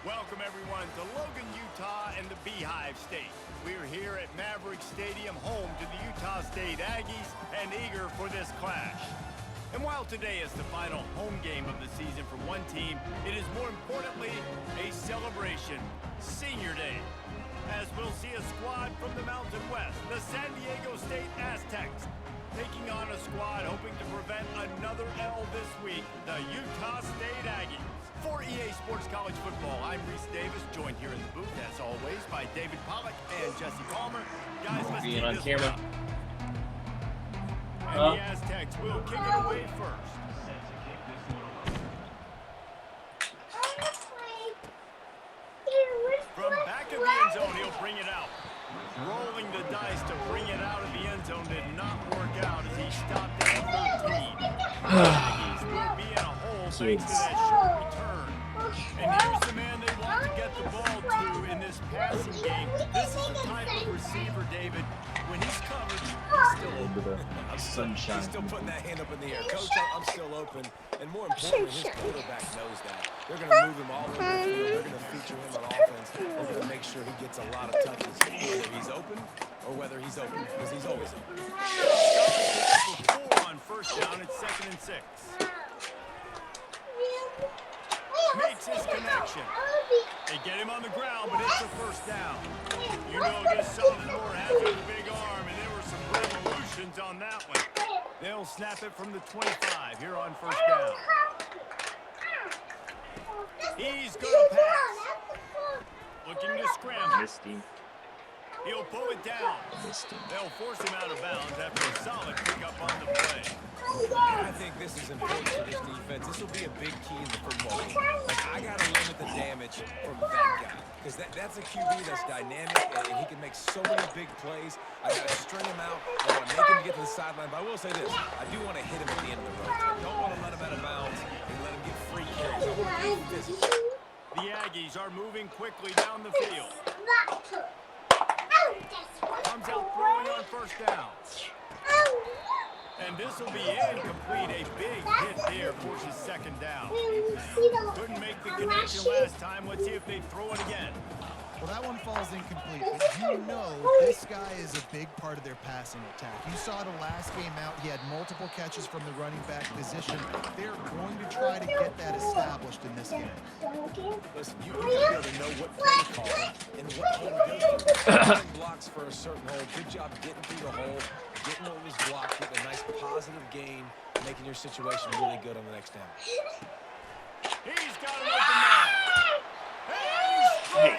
Welcome, everyone, to Logan, Utah and the Beehive State. We're here at Maverick Stadium, home to the Utah State Aggies, and eager for this clash. And while today is the final home game of the season for one team, it is more importantly a celebration, Senior Day. As we'll see a squad from the Mountain West, the San Diego State Aztecs, taking on a squad hoping to prevent another L this week, the Utah State Aggies. For EA Sports College Football, I'm Reese Davis, joined here in the booth, as always, by David Pollack and Jesse Palmer. Guys, let's being keep on this camera. up. And the Aztecs will kick it away first. From back of the end zone, he'll bring it out. Rolling the dice to bring it out of the end zone did not work out as he stopped at 13. The Aggies will be in a hole thanks to that short return. And here's the man they want to get the ball to in this passing game. This is the type of receiver, David, when he's covered, he's still open. Sunshine. He's still putting that hand up in the air. Coach, I'm still open. And more importantly, his quarterback knows that. They're going to move him all over the field. They're going to feature him on offense. They're going to make sure he gets a lot of touches, whether he's open or whether he's open, because he's always open. For 4 on first down, it's 2nd and 6. Makes his connection. They get him on the ground, but it's a first down. You know this sophomore has a big arm, and there were some revolutions on that one. They'll snap it from the 25 here on first down. He's going to pass. Looking to scramble. Missed him. He'll pull it down. They'll force him out of bounds after a solid pickup on the play. I think this is important for this defense. This will be a big key in the football game. Like, I got to limit the damage from that guy. Because that's a QB that's dynamic, and he can make so many big plays. I got to string him out. I want to make him get to the sideline. But I will say this. I do want to hit him at the end of the road. I don't want to let him out of bounds and let him get free carries. I want to be physical. The Aggies are moving quickly down the field. Comes out throwing on first down. And this will be incomplete. A big hit there forces second down. Couldn't make the connection last time. Let's see if they throw it again. Well, that one falls incomplete, but you know this guy is a big part of their passing attack. You saw the last game out, he had multiple catches from the running back position. They're going to try to get that established in this game. Listen, you got to be able to know what play to call and what hole to go through. Blocks for a certain hole. Good job getting through the hole, getting what was blocked, getting a nice positive gain, making your situation really good on the next down. He's got an open man. Hey,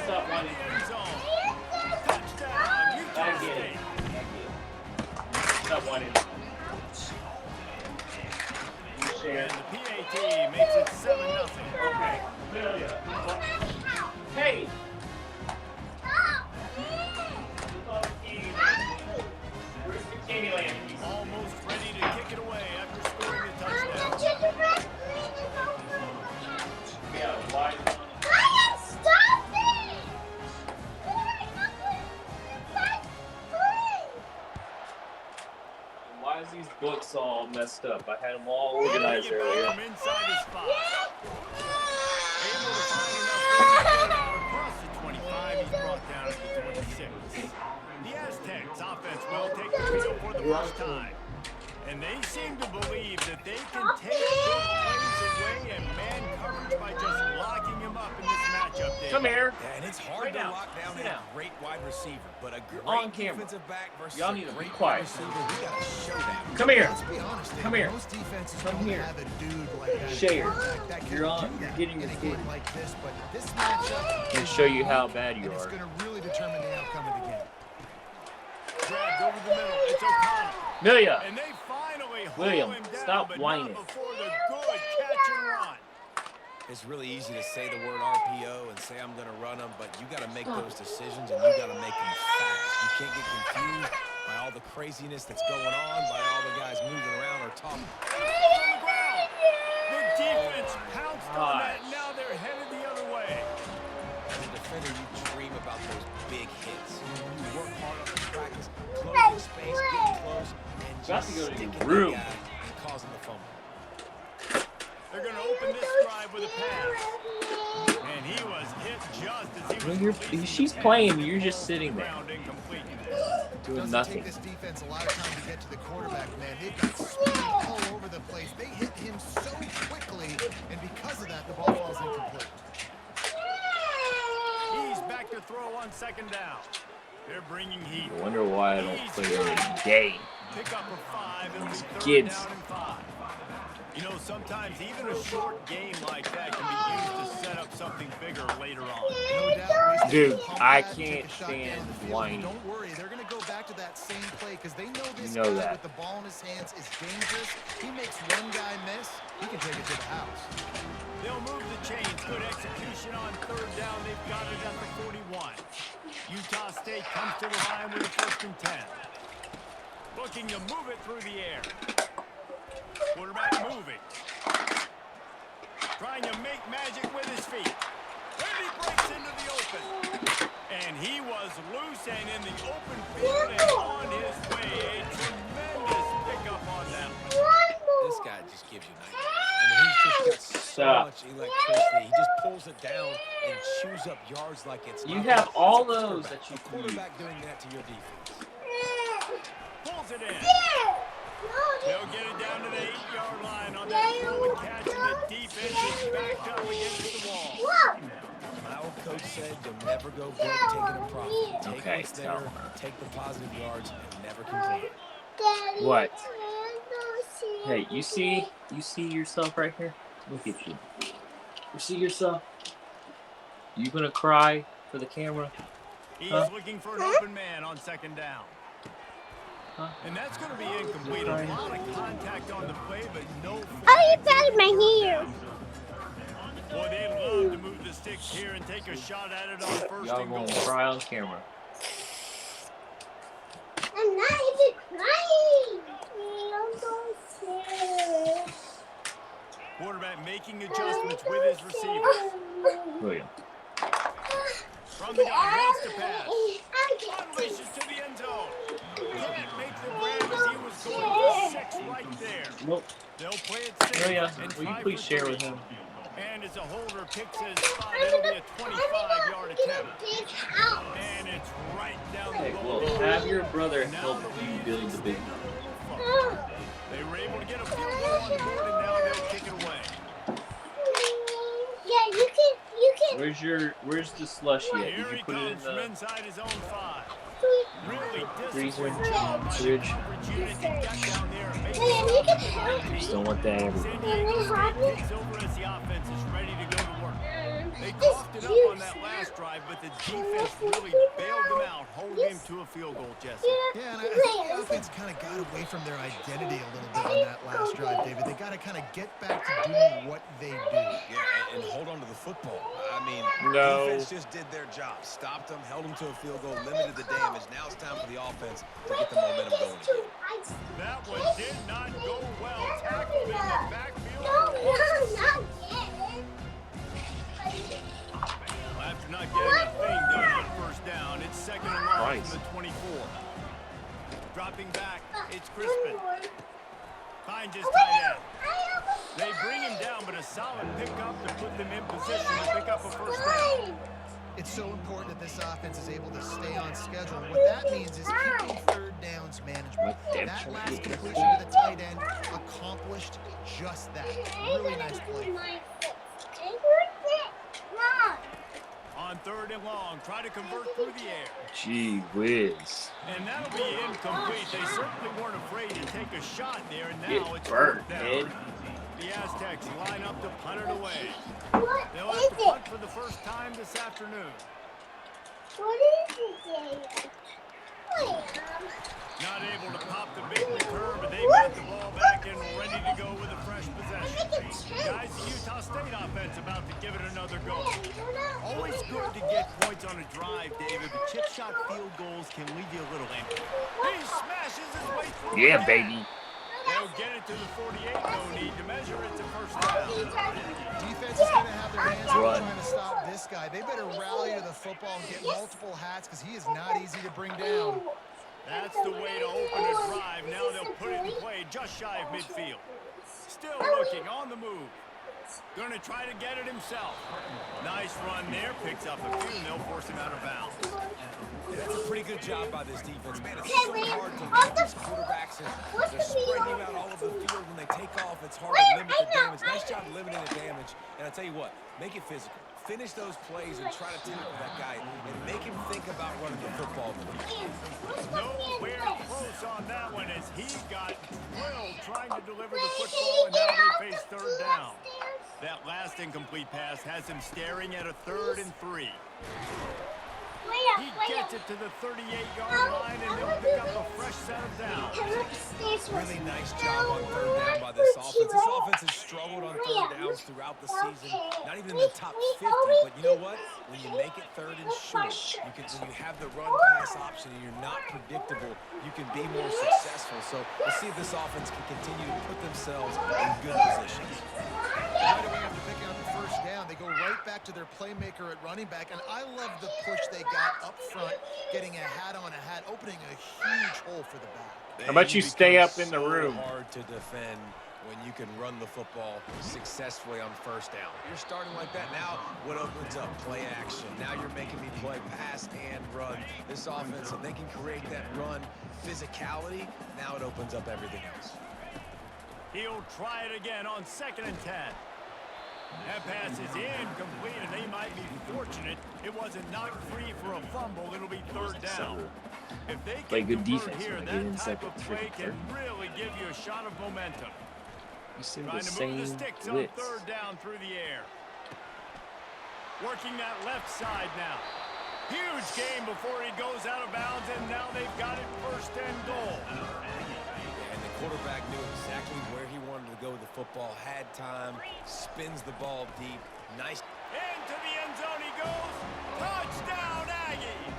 stop running. Touchdown, Utah I get State. it. Stop running. And the PAT makes it 7-0. Okay. Hey. Almost ready to kick it away after scoring a touchdown. Yeah, why? Why is these books all messed up? I had them all organized earlier. From inside his spot. Able to find enough across the 25. He's brought down at the 26. The Aztecs offense will take the field for the first time. And they seem to believe that they can take big plays away and man coverage by just locking him up in this matchup. David. Come here. Yeah, and it's hard Right to now. lock down Sit a down. great wide receiver, but a great on camera. defensive back versus Y'all a need to be great quiet. wide receiver. We got to show that. Come here. Let's be honest, Come Dave, here. most defenses Come don't here. have a dude like that. Share. That can You're on. do You're that getting in your a game food. like this, but this matchup Let me is show you how unique, bad you and it's are. going to really determine the outcome of the game. Grabbed over the middle. It's O'Connell. Amelia. And they finally William, haul him down, stop but whining. not before the good catch and run. It's really easy to say the word RPO and say I'm going to run them, but you got to make those decisions and you got to make them fast. You can't get confused by all the craziness that's going on, by all the guys moving around or talking. On the ground. The defense pounced on that. Now they're headed the other way. As a defender, you dream about those big hits. You work hard on the practice, closing space, getting close, and Got just to go to sticking your room. the guy and causing the fumble. They're They're going to open this drive with a pass. And he was hit just as he was releasing She's the pass. playing, you're just sitting there. Ground incomplete. Doing Doesn't nothing. take this defense a lot of time to get to the quarterback, man. They've got speed all over the place. They hit him so quickly, and because of that, the ball falls incomplete. He's back to throw on second down. They're bringing heat. I wonder why I don't play every day. Pick up a 5 and These third kids. down and 5. You know, sometimes even a short game like that can be used to set up something bigger later on. No doubt. Dude, I Pump pad, take can't a shot stand down the field. whining. Don't worry, they're going to go back to that same play because they know this You know guy that. with the ball in his hands is dangerous. He makes one guy miss, he can take it to the house. They'll move the chains. Good execution on third down. They've got it at the 41. Utah State comes to the line with a 1st and 10. Looking to move it through the air. Quarterback moving. Trying to make magic with his feet. And he breaks into the open. And he was loose and in the open field and on his way. A tremendous pickup on that one. This guy just gives you nightmares. I mean, he's just got so much electricity. He just pulls it down and chews up yards like it's You nothing. have all That's a those quarterback. that you A can use. quarterback doing that to your defense. Pulls it in. They'll get it down to the 8-yard line on that throw and catch, and the defense is backed up against the wall. My old coach said you'll never go good taking a profit. Take Okay, what's there, tell her. take the positive yards, and never complain. What? Hey, you see yourself right here? Look at you. You see yourself? You gonna cry for the camera? He's Huh? looking for an open man on second down. Huh? And that's going to be incomplete. A lot of contact on the play, but no. Oh, you patted my hair. Boy, they love to move the sticks here and take a shot at it on 1st Y'all and goal. gonna cry on camera. I'm not even crying. I'm so scared. Quarterback making adjustments with his receiver. William. From the gun, wants to pass. Unleashes to the end zone. Can't make the grab as he was going for 6 right there. Nope. They'll play it safe. William, and will you try please for share 3. with him? And as a holder picks his spot, it'll be a 25-yard attempt. And it's right down Hey, the well, goal. have your brother help you build the big one. They were able to get a field goal on the board, and now they'll kick it away. Yeah, you can. Where's the slush yet? Did Here you he put it in comes from the inside his own 5. Really freezer, disciplined job by the fridge? coverage unit to get down there and make William, you can it help. Just don't want that everywhere. San Diego State takes over as the offense is ready to go to work. They coughed it up on that last drive, but the defense really bailed them out, holding him to a field goal, Jesse. Yeah, and I think the offense kind of got away from their identity a little bit on that last drive, David. They got to kind of get back to doing what they do. Yeah, and hold on to the football. I mean, No. defense just did their job. Stopped them, held them to a field goal, limited the damage. Now it's time for the offense to get the momentum going again. That one did not go well. Tackled in the backfield. No, not yet. Well, after not getting a thing done on 1st down, it's 2nd and long Christ. from the 24. Dropping back, it's Crispin. Finds his tight end. They bring him down, but a solid pickup to put them in position to pick up a 1st down. It's so important that this offense is able to stay on schedule. And what that means is keeping 3rd downs management. That last completion to the tight end accomplished just that. Really nice play. On 3rd and long, try to convert through the air. Gee whiz. And that'll be incomplete. They certainly weren't afraid to take a shot there, and now Get it's burnt, 4th down. Ed. The Aztecs line up to punt it away. What They'll is have to it? punt for the first time this afternoon. What is it, William? Not able to pop the big return, but they've got the ball back and ready to go with a fresh possession. Guys, the Utah State offense about to give it another go. Always good to get points on a drive, David, but chip shot field goals can leave you a little empty. He smashes his way through. Yeah, the baby. net. They'll get it to the 48, no need to measure it to 1st down. Defense is going to have their hands full Run. trying to stop this guy. They better rally to the football and get multiple hats because he is not easy to bring down. That's the way to open a drive. Now they'll put it in play just shy of midfield. Still looking on the move. Gonna try to get it himself. Nice run there. Picks up a few, and they'll force him out of bounds. That's a pretty good job by this defense. Man, it's Okay, so wait. hard to On limit the these quarterbacks, and What's they're the spreading deal? out all over the field. When they take off, it's hard Wait, to limit I the know, damage. Nice job limiting the damage. And I tell you what, make it physical. Finish those plays and try to tackle that guy and make him think about running the football. Nowhere close on that one as he got drilled trying to deliver the football, and now they face third down. That last incomplete pass has him staring at a 3rd and 3. He gets it to the 38-yard line, and they'll pick up a fresh set of downs. Really nice job on third down by this offense. This offense has struggled on third downs throughout the season. Not even in the top 50, but you know what? When you make it 3rd and short, when you have the run-pass option and you're not predictable, you can be more successful. So let's see if this offense can continue to put themselves in good positions. Right away after picking up the first down, they go right back to their playmaker at running back. And I love the push they got up front, getting a hat on a hat, opening a huge hole for the back. How about you stay up in the room? So hard to defend when you can run the football successfully on first down. You're starting like that. Now what opens up? Play action. Now you're making me play pass and run. This offense, if they can create that run physicality, now it opens up everything else. He'll try it again on 2nd and 10. That pass is incomplete, and they might be fortunate it wasn't knocked free for a fumble. It'll be 3rd down. If they Play can good convert defense here, when they get in that type second, of play third. can really give you a shot of momentum. You see Trying the to move the same sticks on blitz. 3rd down through the air. Working that left side now. Huge game before he goes out of bounds, and now they've got it 1st and goal. And the quarterback knew exactly where he wanted to go with the football, had time, spins the ball deep. Nice. Into the end zone he goes. Touchdown, Aggies!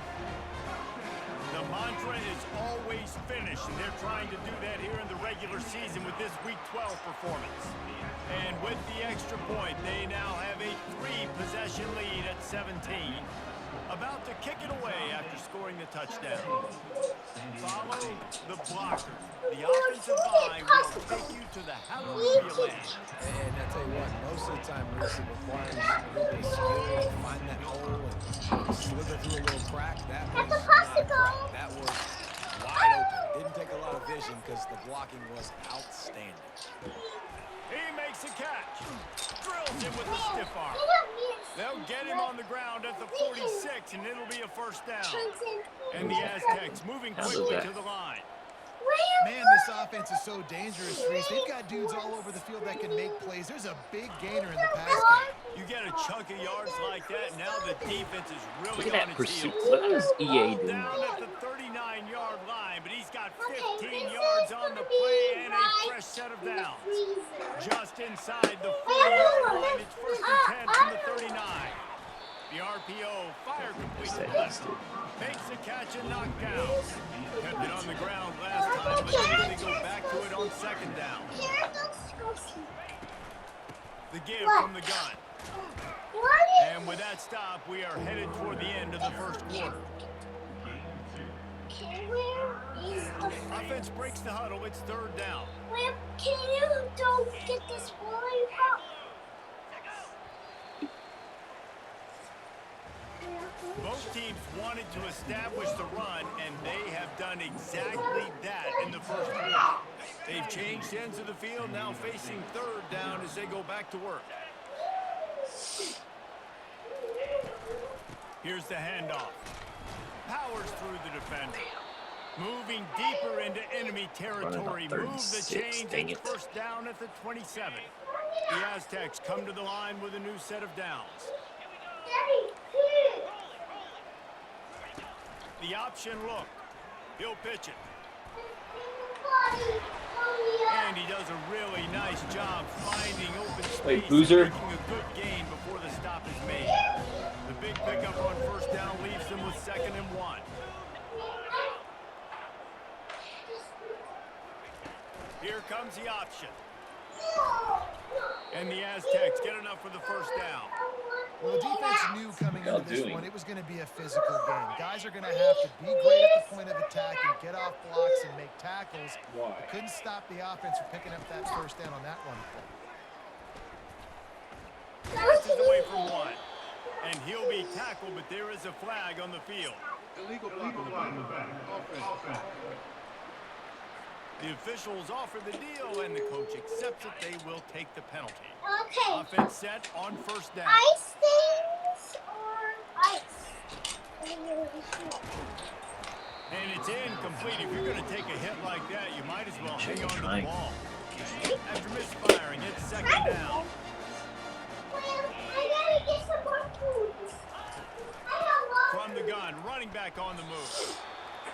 The mantra is always finish, and they're trying to do that here in the regular season with this Week 12 performance. And with the extra point, they now have a 3-possession lead at 17. About to kick it away after scoring the touchdown. Follow the blocker. The offensive line will take you to the hallelujah land. And I tell you what, most of the time, Reese, it requires a little bit of skill to find that hole and slither through a little crack. That was not a crack. That was wide open. Didn't take a lot of vision because the blocking was outstanding. He makes a catch. Drills him with a stiff arm. They'll get him on the ground at the 46, and it'll be a 1st down. And the Aztecs moving quickly to the line. Man, this offense is so dangerous, Reese. They've got dudes all over the field that can make plays. There's a big gainer in the pass game. You get a chunk of yards like that, now the defense is really Look at on that its pursuit. heels. What is EA Ball doing? down at the 39-yard line, but he's got 15 yards on the play and a fresh set of downs. Just inside the 40-yard line, it's 1st and 10 from the 39. The RPO fire complete. Makes the catch and knockdown. Kept it on the ground last time, but they go back to it on 2nd down. The give from the gun. And with that stop, we are headed toward the end of the 1st quarter. Offense breaks the huddle. It's 3rd down. Can you don't get this boy out? Both teams wanted to establish the run, and they have done exactly that in the 1st quarter. They've changed ends of the field, now facing 3rd down as they go back to work. Here's the handoff. Powers through the defender. Moving deeper into enemy territory. Move the chains. It's 1st down at the 27. The Aztecs come to the line with a new set of downs. The option look. He'll pitch it. And he does a really nice job finding open space. Wait, Boozer. Making a good gain before the stop is made. The big pickup on 1st down leaves them with 2nd and 1. Here comes the option. And the Aztecs get enough for the 1st down. Well, the defense knew coming into this one it was going to be a physical game. Guys are going to have to be great at the point of attack and get off blocks and make tackles. They couldn't stop the offense from picking up that 1st down on that one play. And he'll be tackled, but there is a flag on the field. Illegal block in the back. Offense. The officials offer the deal, and the coach accepts it. They will take the penalty. Okay. Offense set on first down. Ice things or ice? And it's incomplete. If you're going to take a hit like that, you might as well hang on to the ball. After misfiring, it's second down. Well, I gotta get some more food. From the gun, running back on the move.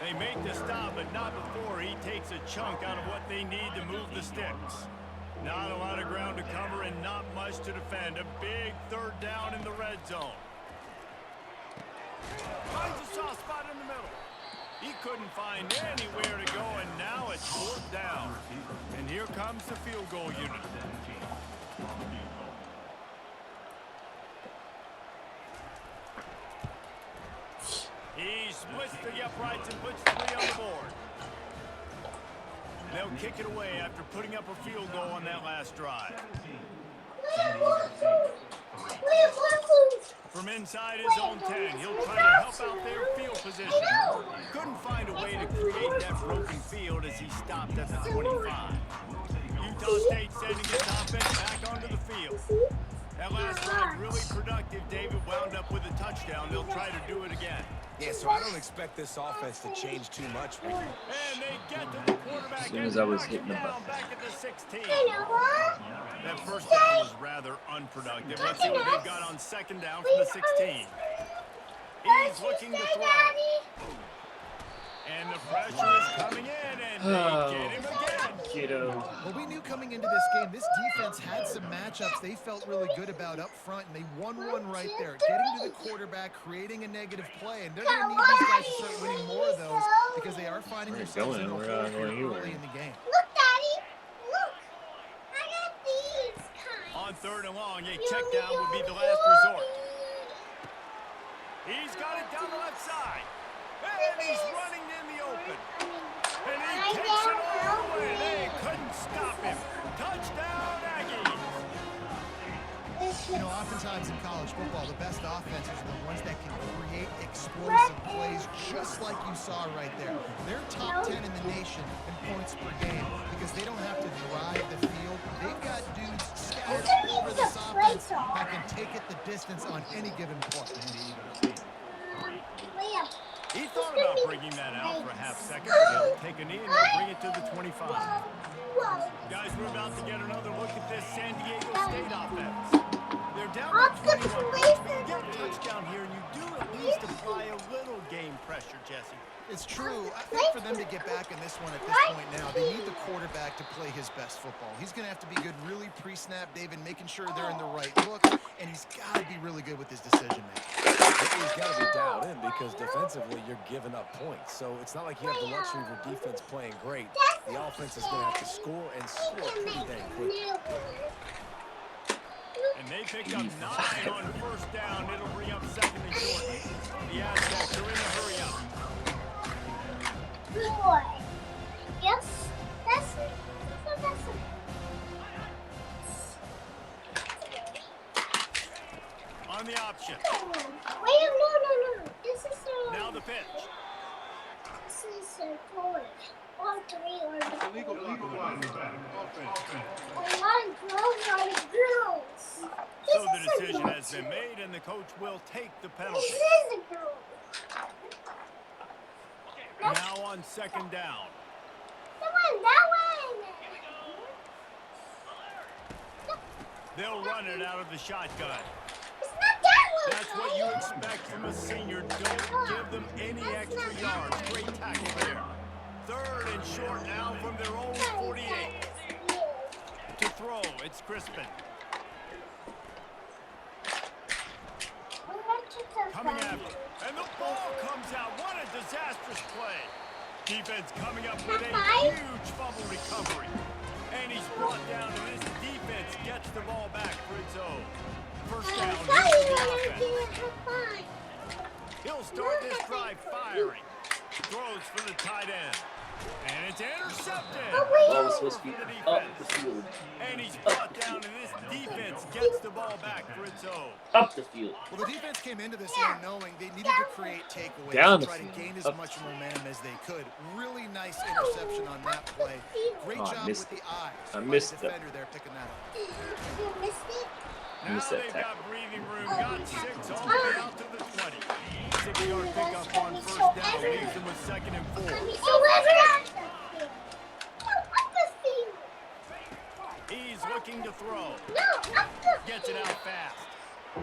They make the stop, but not before he takes a chunk out of what they need to move the sticks. Not a lot of ground to cover and not much to defend. A big third down in the red zone. Finds a soft spot in the middle. He couldn't find anywhere to go, and now it's fourth down. And here comes the field goal unit. He splits the uprights and puts 3 on the board. They'll kick it away after putting up a field goal on that last drive. From inside his own 10, he'll try to help out their field position. Couldn't find a way to create that broken field as he stopped at the 25. Utah State sending its offense back onto the field. That last drive really productive. David wound up with a touchdown. They'll try to do it again. Yeah, so I don't expect this offense to change too much. And they get to the quarterback. As soon as I was hitting the down button. back at the 16. You know what? That first down was rather unproductive. Let's see what they've got on second down from the 16. He's looking to throw. And the pressure is coming in, and they get him again. Kiddo. Well, we knew coming into this game, this defense had some matchups they felt really good about up front, and they won one right there. Getting to the quarterback, creating a negative play, and they're going to need these guys to start winning more of those because they are finding themselves in a hole early in the game. Look, Daddy. Look. I got these kinds. On third and long, a check down would be the last resort. He's got it down the left side. And he's running in the open. And he takes it all the way. They couldn't stop him. Touchdown, Aggies. You know, oftentimes in college football, the best offenses are the ones that can create explosive plays just like you saw right there. They're top 10 in the nation in points per game because they don't have to drive the field. They've got dudes scattered all over this offense that can take it the distance on any given play. He thought about bringing that out for a half second, but he'll take a knee and they'll bring it to the 25. Guys, we're about to get another look at this San Diego State offense. They're down by 21 points, but you get a touchdown here, and you do at least apply a little game pressure, Jesse. It's true. I think for them to get back in this one at this point now, they need the quarterback to play his best football. He's going to have to be good really pre-snap, David, making sure they're in the right look, and he's got to be really good with his decision-making. He's got to be dialed in because defensively you're giving up points. So it's not like you have the luxury of your defense playing great. The offense is going to have to score and score pretty dang quick. And they pick up 9 on first down. It'll bring up second and short. The Aztecs are in a hurry up. Good boy. Yes, that's it. On the option. Wait, no. This is Now the pitch. This is a forward. Or 3 or Illegal block in the back. Offense. a lot of girls. So the decision has been made, and the coach will take the penalty. This is a girl. Now on second down. That one. They'll run it out of the shotgun. It's not that one. That's what you expect from a senior. Don't give them any extra yards. Great tackle there. Third and short now from their own 48. To throw, it's Crispin. Coming after. And the ball comes out. What a disastrous play. Defense coming up with a huge fumble recovery. And he's brought down, and this defense gets the ball back for its own. First down, here's the offense. He'll start this drive firing. Throws for the tight end. And it's intercepted. Ball was supposed to be For the up defense. the field. And he's brought down, and this defense gets gets the ball back for its own. Up the field. Well, the defense came into this game knowing they needed to create takeaways Down to the try to field. gain as Up. much momentum as they could. Really nice interception on that play. Great Oh, I job missed with it. the eyes I by missed the it. defender there picking that up. You missed it? Now missed that they've tackle. got breathing room. Got 6 all the way out to the 20. 6-yard pickup on first down. Leaves them with 2nd and 4. He's looking to throw. Gets it out fast.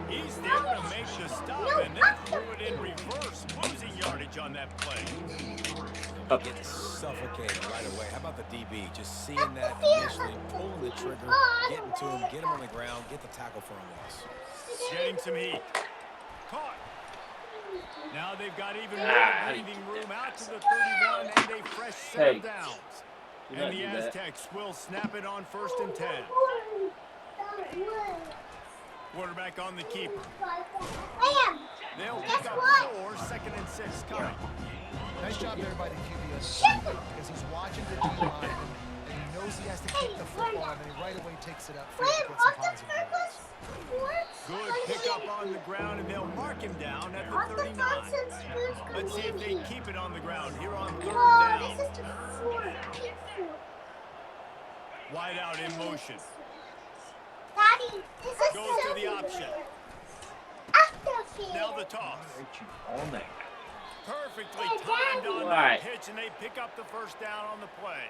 He's there to make the stop, and then threw it in reverse, losing yardage on that play. Up. Get suffocated right away. How about the DB? Just seeing that initially, pulling the trigger, getting to him, get him on the ground, get the tackle for a loss. Getting some heat. Caught. Now they've got even more breathing room out to the 31 and a fresh set of downs. And the Aztecs will snap it on 1st and 10. Quarterback on the keeper. They'll pick up 4, 2nd and 6 coming. Nice job there by the QB because he's watching the D-line and he knows he has to kick the football and he right away takes it up for some positive yards. Good pickup on the ground, and they'll mark him down at the 39. Let's see if they keep it on the ground here on 3rd down. Wide out in motion. Daddy, this is Goes to the option. Now the toss. All night. Perfectly timed on that pitch, and they pick up the 1st down on the play.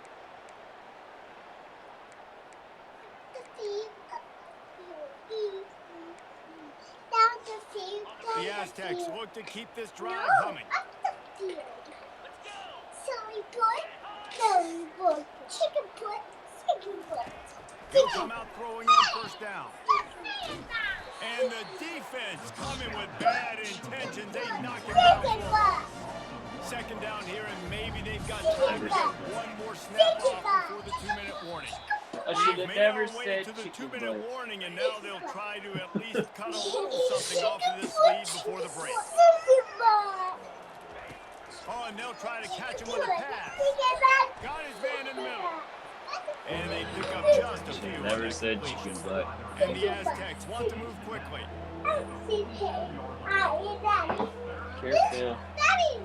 The Aztecs look to keep this drive humming. Chicken foot. He'll come out throwing on 1st down. And the defense coming with bad intentions. They knock him down. 2nd down here, and maybe they've got time to get one more snap off before the 2-minute warning. I should have Made never our way said to the chicken 2-minute butt. warning, and now they'll try to at least cut a little something off of this lead before the break. Oh, and they'll try to catch him with a pass. Got his man in the middle. And they pick up just a few. Never said chicken butt. And the Aztecs want to move quickly. Careful. Daddy,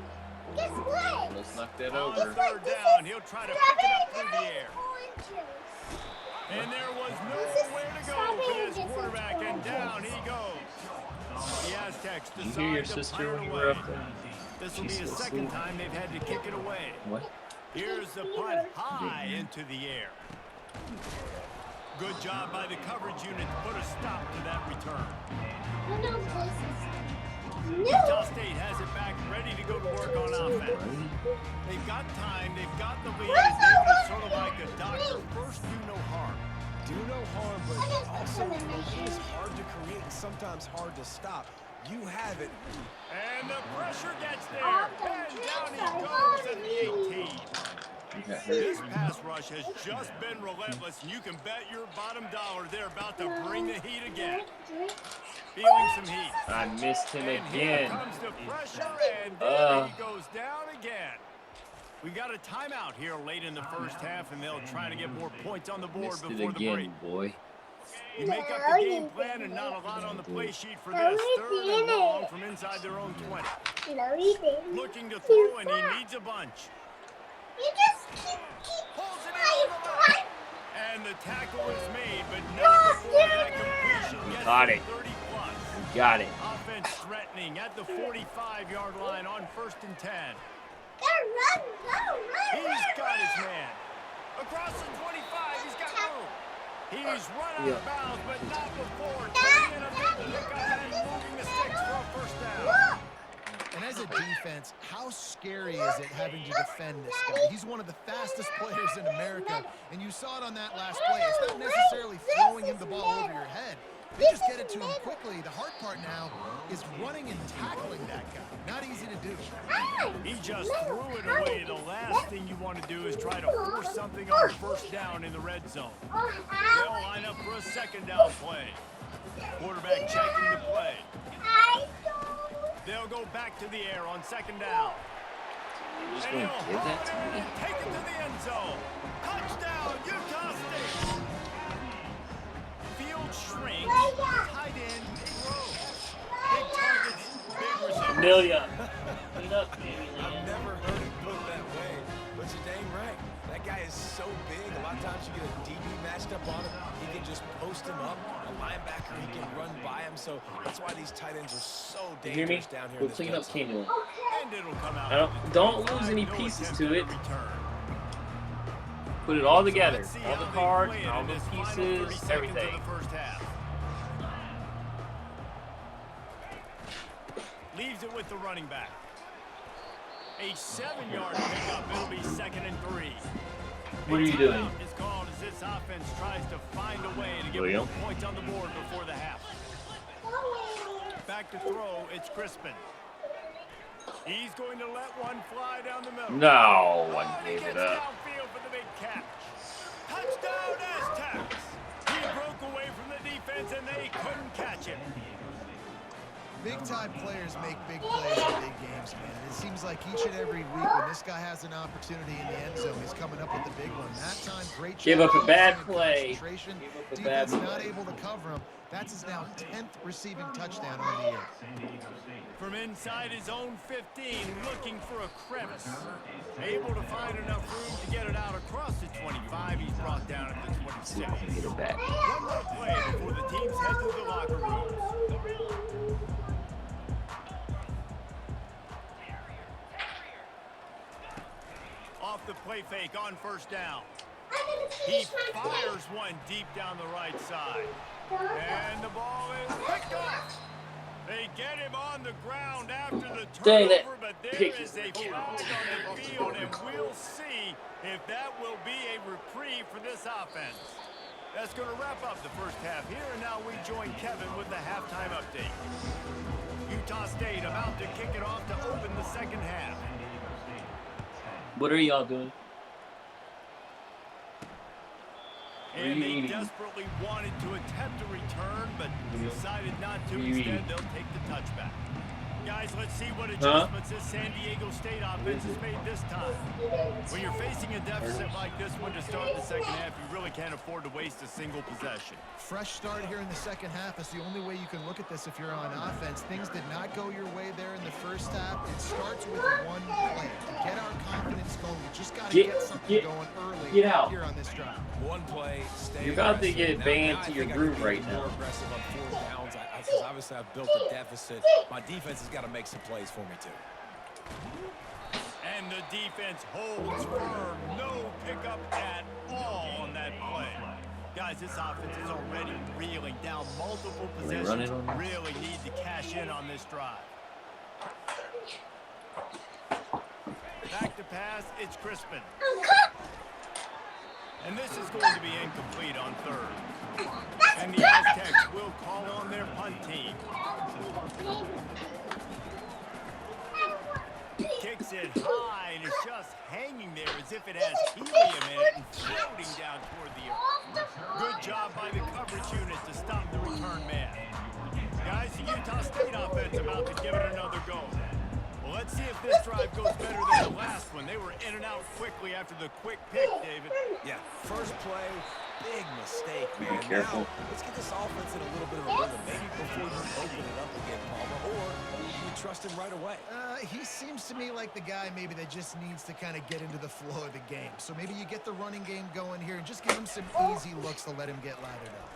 guess what? Let's knock that On over. 3rd down, he'll try to pick it up through the air. And there was nowhere to go for this quarterback, and down he goes. The Aztecs You hear your decide to sister fire when it you were away. up there? This will be She's the still 2nd asleep. time they've had to kick it away. What? Here's the punt high into the air. Good job by the coverage unit to put a stop to that return. Utah State has it back, ready to go to work on offense. They've got time, they've got the lead. It's sort of like a doctor, first do no harm. Do no harm, but also it is hard to create and sometimes hard to stop. You have it. And the pressure gets there. And down he goes at the 18. This pass rush has just been relentless, and you can bet your bottom dollar they're about to bring the heat again. Feeling some heat. I missed him And here again. comes the pressure, and there he goes down again. We got a timeout here late in the 1st half, and they'll try to get more points on the board Missed it before the break. again, boy. You make up the game plan and not a lot on the play sheet for this. 3rd and long from inside their own 20. Looking to throw, and he needs a bunch. You just keep Pulls it in on the left. And the tackle is made, but not before that completion gets Got to it. 30 plus. We got it. Offense threatening at the 45-yard line on 1st and 10. He's got his man. Across the 25, he's got room. He's run out of bounds, but not before taking a big pickup and moving the sticks for a 1st down. And as a defense, how scary is it having to defend this guy? He's one of the fastest players in America, and you saw it on that last play. It's not necessarily throwing him the ball over your head. They just get it to him quickly. The hard part now is running and tackling that guy. Not easy to do. He just threw it away. The last thing you want to do is try to force something on 1st down in the red zone. They'll line up for a 2nd down play. Quarterback checking the play. They'll go back to the air on 2nd down. You're just And going he'll to give that hurl to it me? and take it to the end zone. Touchdown, Utah State. Field shrink. Amelia. Clean up, baby. I've never heard it put that way, but you're dang right. That guy is so big. A lot of times you get a DB matched up on him. He can just post him up. A linebacker, he can run by him. So that's why these tight ends are so You hear me? dangerous down here. We'll clean up Canyon. And it'll come out. Don't lose any pieces to it. Put it all together. All the cards, all the pieces, everything. Leaves it with the running back. A 7-yard pickup. It'll be 2nd and 3. What are you doing? Is called as this offense tries to find a way to get more points on the board before the half. Back to throw. It's Crispin. He's going to let one fly down the middle. No one gave it up. Downfield for the big catch. Touchdown Aztecs. He broke away from the defense and they couldn't catch him. Big-time players make big plays in big games, man. It seems like each and every week when this guy has an opportunity in the end zone, he's coming up with the big one. That time, great job. Give up a bad play. Defense not able to cover him. That's his now 10th receiving touchdown on the year. From inside his own 15, looking for a crevice. Able to find enough room to get it out across the 25. He's brought down at the 26. Get it back. One more play before the teams head to the locker rooms. Off the play fake on 1st down. He fires one deep down the right side. And the ball is picked off. They get him on the ground after the turnover, but there is a flag on the field, and we'll see if that will be a reprieve for this offense. That's going to wrap up the first half here, and now we join Kevin with the halftime update. Utah State about to kick it off to open the second half. What are y'all doing? And they desperately wanted to attempt a return, but decided not to. Instead, they'll take the touchback. Guys, let's see what adjustments this San Diego State offense has made this time. When you're facing a deficit like this one to start the second half, you really can't afford to waste a single possession. Fresh start here in the second half is the only way you can look at this if you're on offense. Things did not go your way there in the first half. It starts with one play. To get our confidence going, you just got to get something going early here on this drive. One play, stay You're about to get aggressive. banned Now to I your think I groove can be right more now. aggressive on 4th downs. Because obviously I've built a deficit. My defense has got to make some plays for me, too. And the defense holds firm. No pickup at all on that play. Guys, this offense is already reeling down multiple possessions. Really need to cash in on this drive. Back to pass, it's Crispin. And this is going to be incomplete on 3rd. And the Aztecs will call on their punt team. Kicks it high and is just hanging there as if it has helium in it and floating down toward the earth. Good job by the coverage unit to stop the return man. Guys, the Utah State offense about to give it another go. Well, let's see if this drive goes better than the last one. They were in and out quickly after the quick pick, David. Yeah, first play, big mistake, man. Be careful. Now, let's get this offense in a little bit of a rhythm. Maybe before you open it up again, Palmer, or you trust him right away. He seems to me like the guy maybe that just needs to kind of get into the flow of the game. So maybe you get the running game going here and just give him some easy looks to let him get lathered up.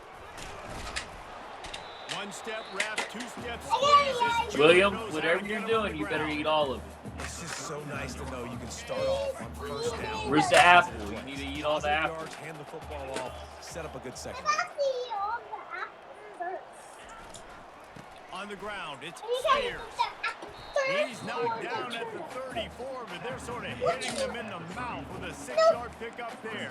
One step wrap, 2 steps squeeze. William, whatever you're doing, you better eat all of it. It's just so nice to know you can start off on 1st down. Where's the apple? You need to eat all the apple. Yards, hand the football off, set up a good second. On the ground, it's Spears. He's knocked down at the 34, but they're sort of hitting them in the mouth with a 6-yard pickup there.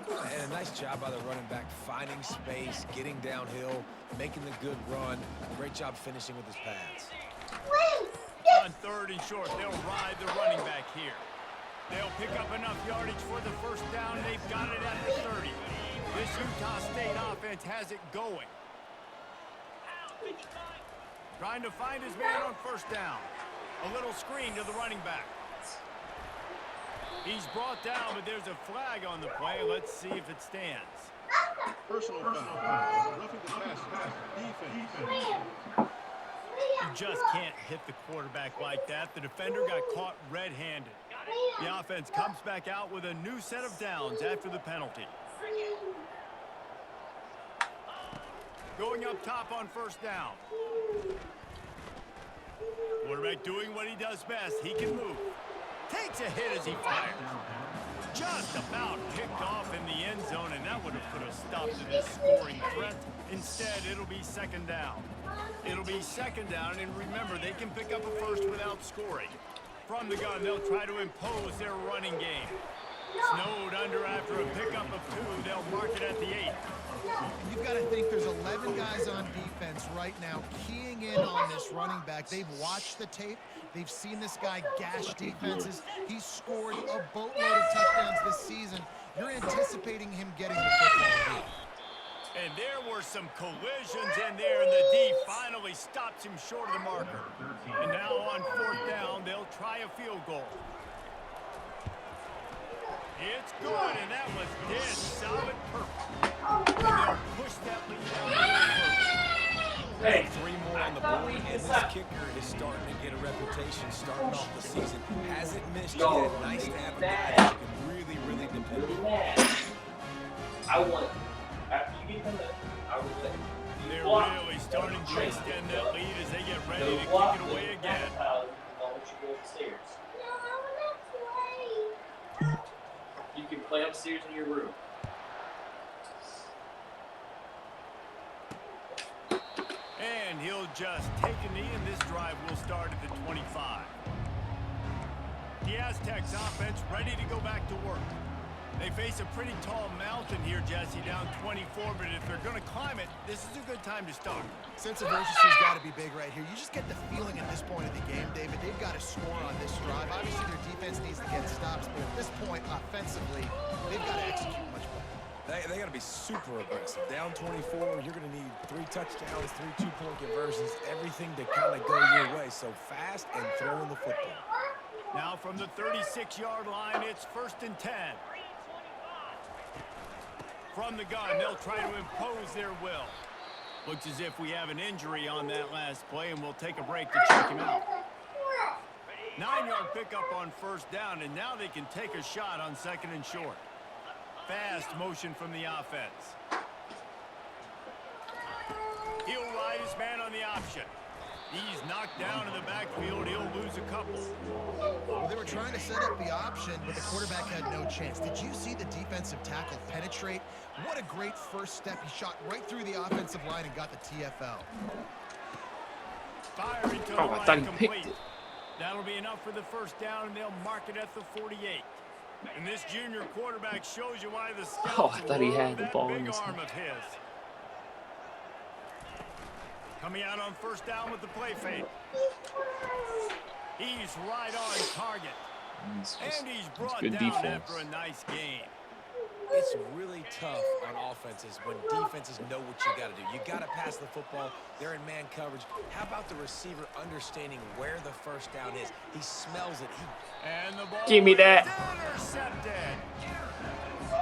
And a nice job by the running back, finding space, getting downhill, making the good run. Great job finishing with his pads. On 3rd and short, they'll ride the running back here. They'll pick up enough yardage for the 1st down. They've got it at the 30. This Utah State offense has it going. Trying to find his man on 1st down. A little screen to the running back. He's brought down, but there's a flag on the play. Let's see if it stands. Personal foul. Roughing the passer. Defense. just can't hit the quarterback like that. The defender got caught red-handed. The offense comes back out with a new set of downs after the penalty. Going up top on first down. Quarterback doing what he does best. He can move. Takes a hit as he fires. Just about picked off in the end zone, and that would have put a stop to this scoring threat. Instead, it'll be second down. It'll be second down, and remember, they can pick up a first without scoring. From the gun, they'll try to impose their running game. Snowed under after a pickup of 2. They'll mark it at the 8. You've got to think there's 11 guys on defense right now keying in on this running back. They've watched the tape. They've seen this guy gash defenses. He's scored a boatload of touchdowns this season. You're anticipating him getting the football here. And there were some collisions in there, and the D finally stops him short of the marker. And now on fourth down, they'll try a field goal. It's good, and that was dead solid perfect. And they'll push that lead out. Hey, 3 more on the board, and this kicker is starting to get a reputation starting off the season. Hasn't missed yet. Nice to have a guy that you can really, really depend on. I want, after you get them, I would let They're really starting to extend that lead as they get ready to kick it away again. You can play upstairs in your room. And he'll just take a knee, and this drive will start at the 25. The Aztecs offense ready to go back to work. They face a pretty tall mountain here, Jesse, down 24, but if they're going to climb it, this is a good time to start. Sense of urgency's got to be big right here. You just get the feeling at this point of the game, David, they've got to score on this drive. Obviously, their defense needs to get stops, but at this point, offensively, they've got to execute much better. They got to be super aggressive. Down 24, you're going to need 3 touchdowns, 3 two-point conversions, everything to kind of go your way. So fast and throwing the football. Now from the 36-yard line, it's 1st and 10. From the gun, they'll try to impose their will. Looks as if we have an injury on that last play, and we'll take a break to check him out. 9-yard pickup on first down, and now they can take a shot on 2nd and short. Fast motion from the offense. He'll ride his man on the option. He's knocked down in the backfield. He'll lose a couple. Well, they were trying to set up the option, but the quarterback had no chance. Did you see the defensive tackle penetrate? What a great first step. He shot right through the offensive line and got the TFL. Firing to the I right, thought he complete. picked it. That'll be enough for the first down, and they'll mark it at the 48. And this junior quarterback shows you why the scouts I thought he had love the that ball in big his arm hand. of his. Coming out on first down with the play fake. He's right on target. And he's brought good down defense. after a nice game. It's really tough on offenses when defenses know what you got to do. You got to pass the football. They're in man coverage. How about the receiver understanding where the first down is? He smells it. And the ball Give me that. is intercepted.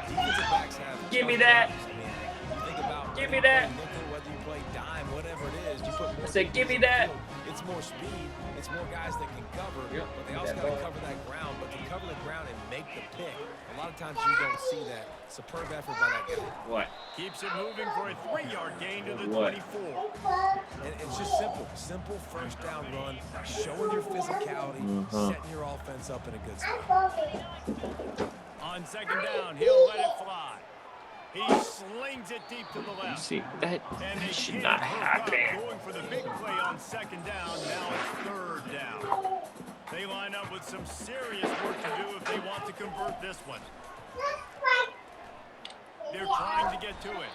Defensive backs have Give me tough that. jobs. I mean, you think about Give whether me you that. play nickel, whether you play dime, whatever it is, you put more I said, give me defense that. on the field. It's more speed. It's more guys that can cover, Yep. but they also got to cover that ground. But to cover the ground and make the pick, a lot of times you don't see that. Superb effort by that guy. What? Keeps it moving for a 3-yard gain to the What? 24. And it's just simple. Simple first down run, showing your physicality, setting your offense up in a good spot. On second down, he'll let it fly. He slings it deep to the You left. see, that And they should can't not hook happen. up, going for the big play on second down. Now it's 3rd down. They line up with some serious work to do if they want to convert this one. They're trying to get to it.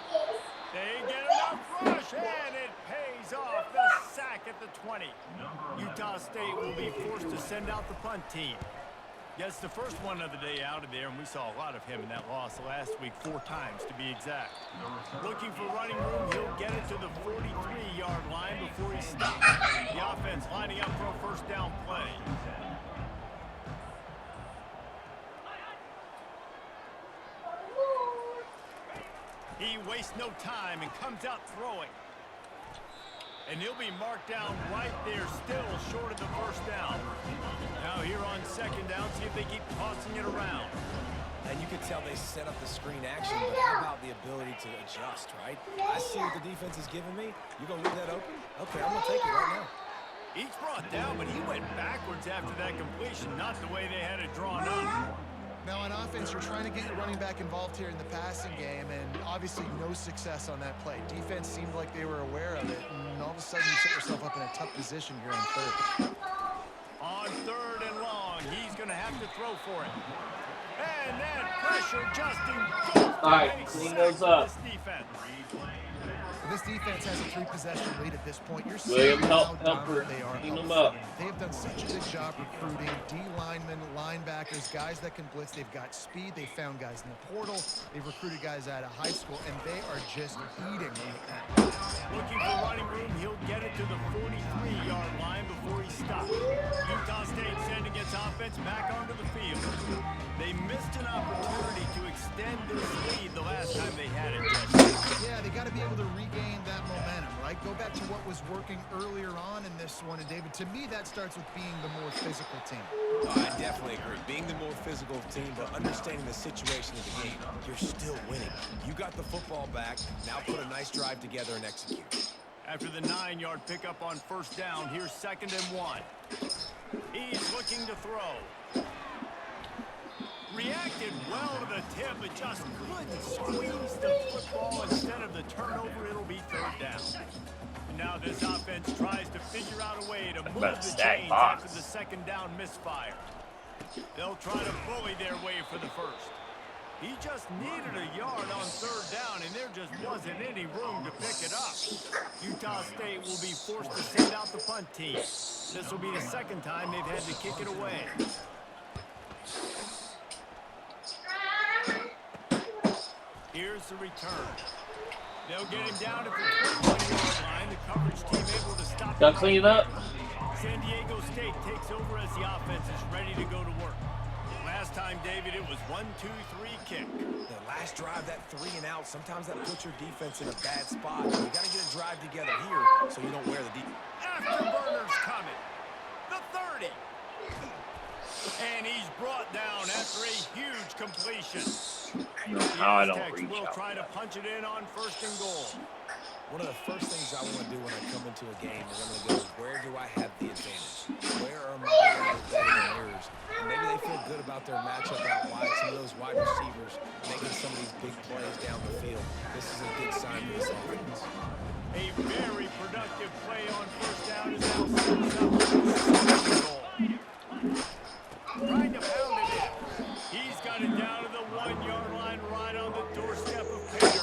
They get enough rush, and it pays off. The sack at the 20. Utah State will be forced to send out the punt team. Gets the first one of the day out of there, and we saw a lot of him in that loss last week, 4 times to be exact. Looking for running room, he'll get it to the 43-yard line before he stops. The offense lining up for a first down play. He wastes no time and comes out throwing. And he'll be marked down right there, still short of the first down. Now here on second down, see if they keep tossing it around. And you can tell they set up the screen action, but how about the ability to adjust, right? I see what the defense is giving me. You're going to leave that open? Okay, I'm going to take it right now. He's brought down, but he went backwards after that completion, not the way they had it drawn up. Now on offense, you're trying to get your running back involved here in the passing game, and obviously no success on that play. Defense seemed like they were aware of it, and all of a sudden you set yourself up in a tough position here on third. On third and long, he's going to have to throw for it. And that pressure just engulfed. All right, clean those up. This defense. This defense has a 3-possession lead at this point. You're William, seeing how helper, dominant they are. clean them up. They have done such a good job recruiting D-linemen, linebackers, guys that can blitz. They've got speed. They found guys in the portal. They've recruited guys out of high school, and they are just eating right now. Looking for running room, he'll get it to the 43-yard line before he stops. Utah State sending its offense back onto the field. They missed an opportunity to extend this lead the last time they had it. Yeah, they got to be able to regain that momentum, right? Go back to what was working earlier on in this one. And, David, to me, that starts with being the more physical team. Oh, I definitely agree. Being the more physical team, but understanding the situation of the game, you're still winning. You got the football back. Now put a nice drive together and execute. After the 9-yard pickup on first down, here's 2nd and 1. He's looking to throw. Reacted well to the tip, but just couldn't squeeze the football. Instead of the turnover, it'll be third down. And now this offense tries to figure out a way to move the chains after the 2nd down misfire. They'll try to bully their way for the first. He just needed a yard on third down, and there just wasn't any room to pick it up. Utah State will be forced to send out the punt team. This will be the 2nd time they've had to kick it away. Here's the return. They'll get him down at the 21-yard line. The coverage team able to stop. Got to clean it up. San Diego State takes over as the offense is ready to go to work. Last time, David, it was 1-2-3 kick. The last drive, that 3 and out, sometimes that puts your defense in a bad spot. You got to get a drive together here so you don't wear the defense. Afterburners coming. The 30. And he's brought down after a huge completion. I don't reach will out. try to punch it in on 1st and goal. One of the first things I want to do when I come into a game is I'm going to go, where do I have the advantage? Where are my guys better than yours? And maybe they feel good about their matchup out wide. Some of those wide receivers making some of these big plays down the field. This is a good sign for this offense. A very productive play on first down is now sets up for the 2nd goal. Trying to pound it in. He's got it down to the 1-yard line right on the doorstep of Pater.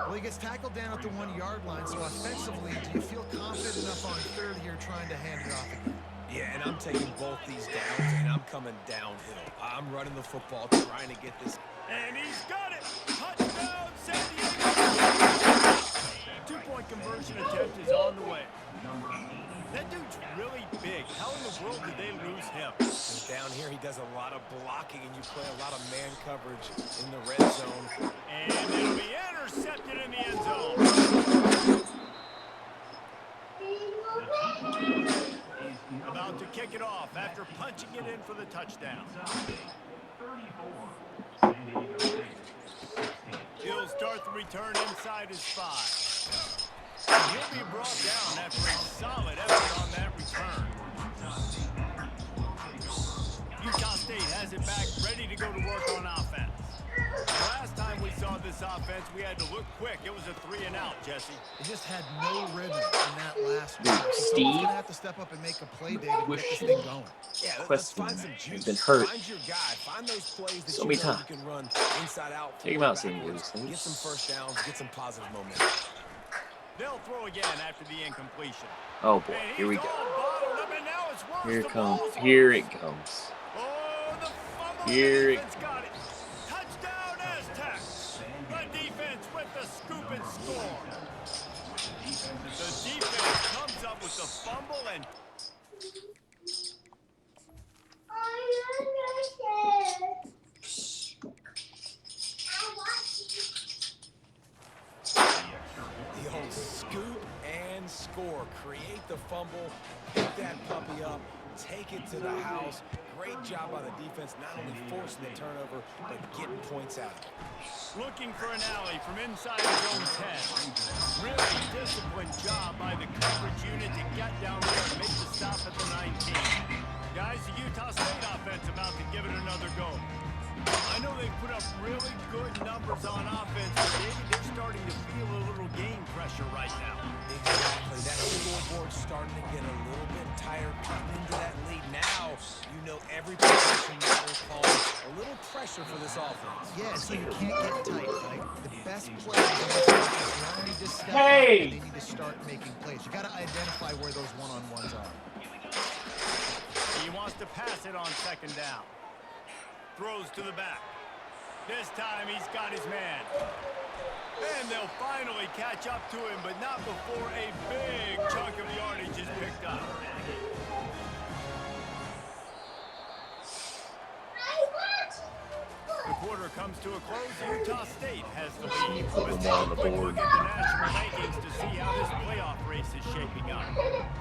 Well, he gets tackled down at the 1-yard line, so offensively, do you feel confident enough on third here trying to hand it off again? Yeah, and I'm taking both these downs, and I'm coming downhill. I'm running the football, trying to get this. And he's got it. Touchdown, San Diego. 2-point conversion attempt is on the way. That dude's really big. How in the world did they lose him? Because down here, he does a lot of blocking, and you play a lot of man coverage in the red zone. And it'll be intercepted in the end zone. About to kick it off after punching it in for the touchdown. He'll start the return inside his 5. And he'll be brought down after a solid effort on that return. Utah State has it back, ready to go to work on offense. Last time we saw this offense, we had to look quick. It was a 3 and out, Jesse. They just had no rhythm in that last one. So Steve? someone's going to have to step up and make a play, David, and get this thing going. Yeah, let's Question. find some He's juice. been hurt Find your guy. Find those plays that so you many know times. you can run inside out. Take him out, forward, St. backwards. Louis. Get some first downs. Get some positive momentum. They'll throw again after the incompletion. Oh boy, And here we he's go. all bottled up, and now it's worse. Here The it comes. ball's Here loose. it comes. Oh, the fumble. Here The it- defense got it. Touchdown, Aztecs. The defense with the scoop and score. The defense comes up with the fumble and The old scoop and then score. Create the fumble, pick that puppy up, take it to the house. Great job by the defense, not only forcing the turnover, but getting points out. Looking for an alley from inside his own 10. Really disciplined job by the coverage unit to get down there and make the stop at the 19. Guys, the Utah State offense about to give it another go. I know they've put up really good numbers on offense, but maybe they're starting to feel a little game pressure right now. Exactly. That scoreboard's starting to get a little bit tired cutting into that lead. Now, you know every possession matters, calling a little pressure for this offense. Yeah, so you can't get tight, right? The best players on this offense now need to step up Hey! and they need to start making plays. You got to identify where those one-on-ones are. He wants to pass it on second down. Throws to the back. This time he's got his man. And they'll finally catch up to him, but not before a big chunk of yardage is picked up. The quarter comes to a close. Utah State has the lead. Let's take a quick look at the national rankings to see how this playoff race is shaping up.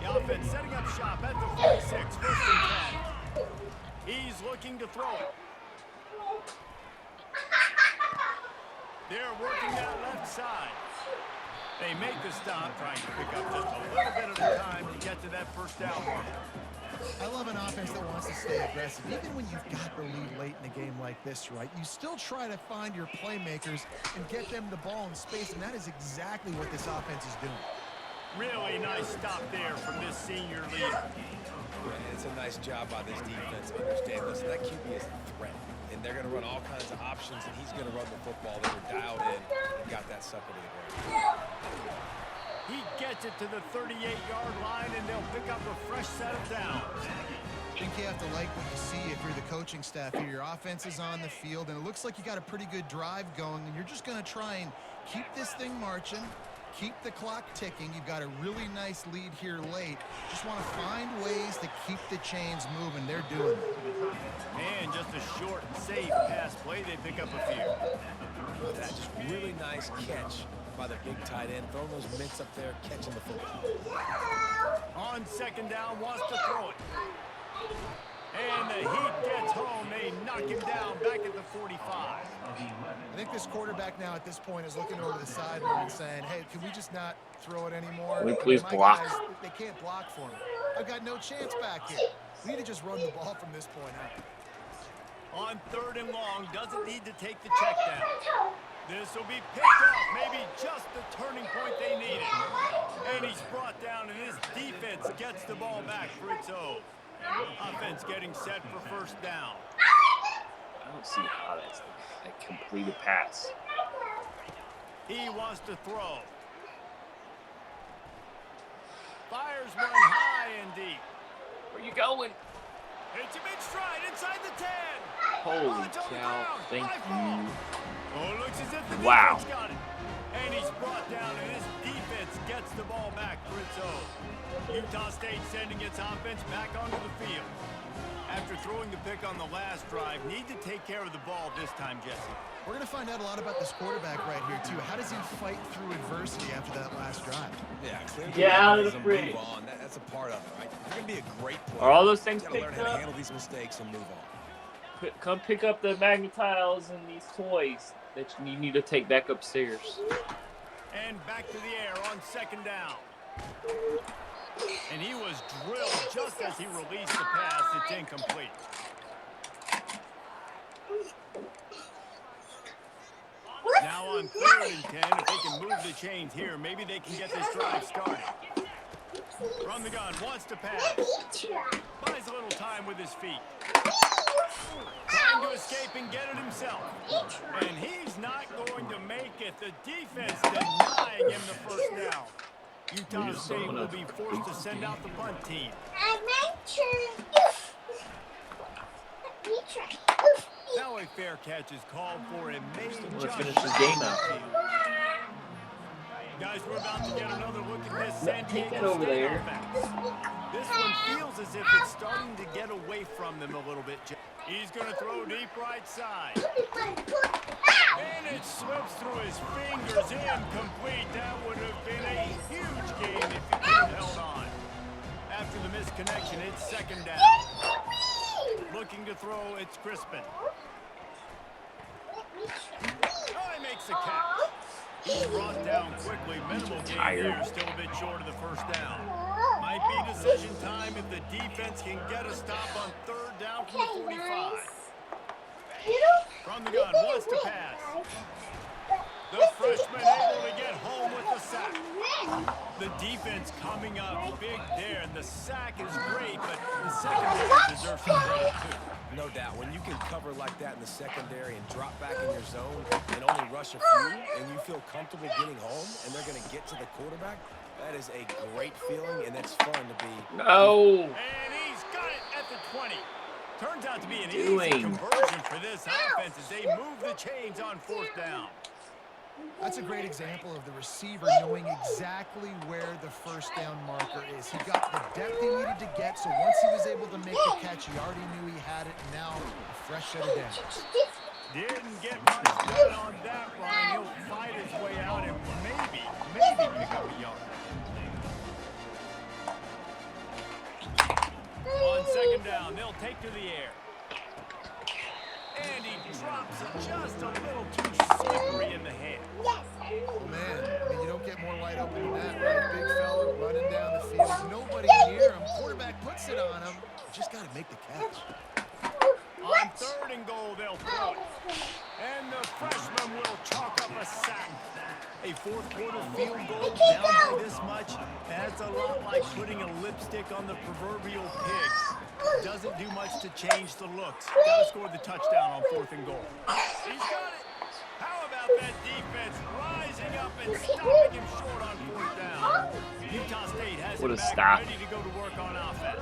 The offense setting up shop at the 46, first and 10. He's looking to throw it. They're working that left side. They make the stop, trying to pick up just a little bit of the time to get to that first down mark. I love an offense that wants to stay aggressive. Even when you've got the lead late in a game like this, right, you still try to find your playmakers and get them the ball in space, and that is exactly what this offense is doing. Really nice stop there from this senior leader. Yeah, it's a nice job by this defense. Understand, listen, that QB is a threat. And they're going to run all kinds of options, and he's going to run the football. They were dialed in and got that sucker to the ground. He gets it to the 38-yard line, and they'll pick up a fresh set of downs. I think you have to like what you see if you're the coaching staff here. Your offense is on the field, and it looks like you got a pretty good drive going, and you're just going to try and keep this thing marching, keep the clock ticking. You've got a really nice lead here late. Just want to find ways to keep the chains moving. They're doing it. And just a short and safe pass play. They pick up a few. That's just really nice catch by the big tight end. Throwing those mitts up there, catching the football. On second down, wants to throw it. And the heat gets home. They knock him down back at the 45. I think this quarterback now at this point is looking over the sideline saying, hey, can we just not throw it anymore? Can we please My block? guys, they can't block for me. I've got no chance back here. We need to just run the ball from this point out. On third and long, doesn't need to take the check down. This will be picked off, maybe just the turning point they needed. And he's brought down, and his defense gets the ball back for its own. Offense getting set for first down. I don't see how that's a completed pass. He wants to throw. Fires one high and deep. Where you going? It's a big stride inside the 10. Holy Oh, it's on the cow. ground. Thank High ball. you. Oh, it looks as if the Wow. defense got it. And he's brought down, and his defense gets the ball back for its own. Utah State sending its offense back onto the field. After throwing the pick on the last drive, need to take care of the ball this time, Jesse. We're going to find out a lot about this quarterback right here, too. How does he fight through adversity after that last drive? Yeah, clearly. Get out of the move fridge. on. That's a part of it, right? You're going to be a great player. Are all those things You got to learn picked how to up? handle these mistakes and move on. Come pick up the magnetiles and these toys that you need to take back upstairs. And back to the air on second down. And he was drilled just as he released the pass. It's incomplete. Now on third and 10, if they can move the chains here, maybe they can get this drive started. From the gun, wants to pass. Buys a little time with his feet. Trying to escape and get it himself. And he's not going to make it. The defense denying him the first down. Utah State will be forced to send out the punt team. Now a fair catch is called for and made Let's just finish this game out. Guys, we're about to get another look at this San Take Diego that over State there. offense. This one feels as if it's starting to get away from them a little bit. He's going to throw deep right side. And it slips through his fingers, incomplete. That would have been a huge gain if he connection. It's second down. Looking to throw, it's Crispin. Oh, he makes the catch. He's brought down quickly. Minimal gain there. Still a bit short of the first down. Might be decision time if the defense can get a stop on third down from the 45. From the gun, wants to pass. The freshman able to get home with the sack. The defense coming up big there, and the sack is great, but the secondary deserves some credit too. No doubt. When you can cover like that in the secondary and drop back in your zone and only rush a few, and you feel comfortable getting home, and they're going to get to the quarterback, that is a great feeling, and it's fun to be. No. And he's got it at the 20. Turns out to be an easy conversion for this offense as they move the chains on fourth down. That's a great example of the receiver knowing exactly where the first down marker is. He got the depth he needed to get, so once he was able to make the catch, he already knew he had it, and now a fresh set of downs. Didn't get much done on that run. He'll fight his way out and maybe pick up a yard. On second down, they'll take to the air. And he drops it just a little too slippery in the hand. Oh, man, I mean, you don't get more wide open than that, right? Big fella running down the field, nobody near him. Quarterback puts it on him. Just got to make the catch. On third and goal, they'll throw it. And the freshman will chalk up a sack. A fourth quarter field goal down by this much, that's a lot like putting a lipstick on the proverbial pig. Doesn't do much to change the looks. Got to score the touchdown on fourth and goal. He's got it. How about that defense rising up and stopping him short on fourth down? Utah State has it back ready to go to work on offense.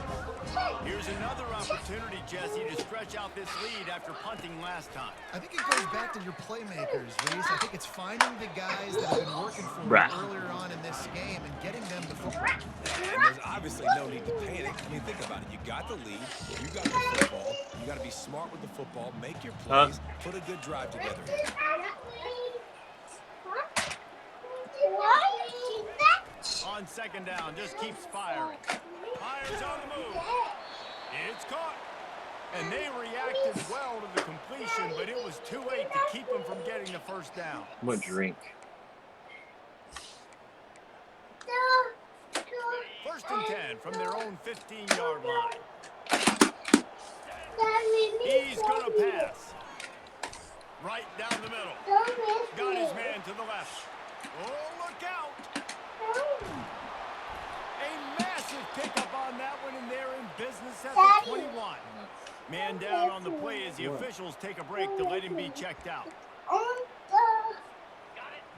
Here's another opportunity, Jesse, to stretch out this lead after punting last time. I think it goes back to your playmakers, Reese. I think it's finding the guys that have been working for you earlier on in this game and getting them the football. And there's obviously no need to panic. I mean, think about it. You got the lead. You got the football. You got to be smart with the football. Make your plays. Put a good drive together. On second down, just keeps firing. Fires on the move. It's caught. And they reacted well to the completion, but it was too late to keep them from getting the first down. I'm gonna drink. First and 10 from their own 15-yard line. He's going to pass. Right down the middle. Got his man to the left. Oh, look out. A massive pickup on that one, and they're in business at the 21. Man down on the play as the officials take a break to let him be checked out.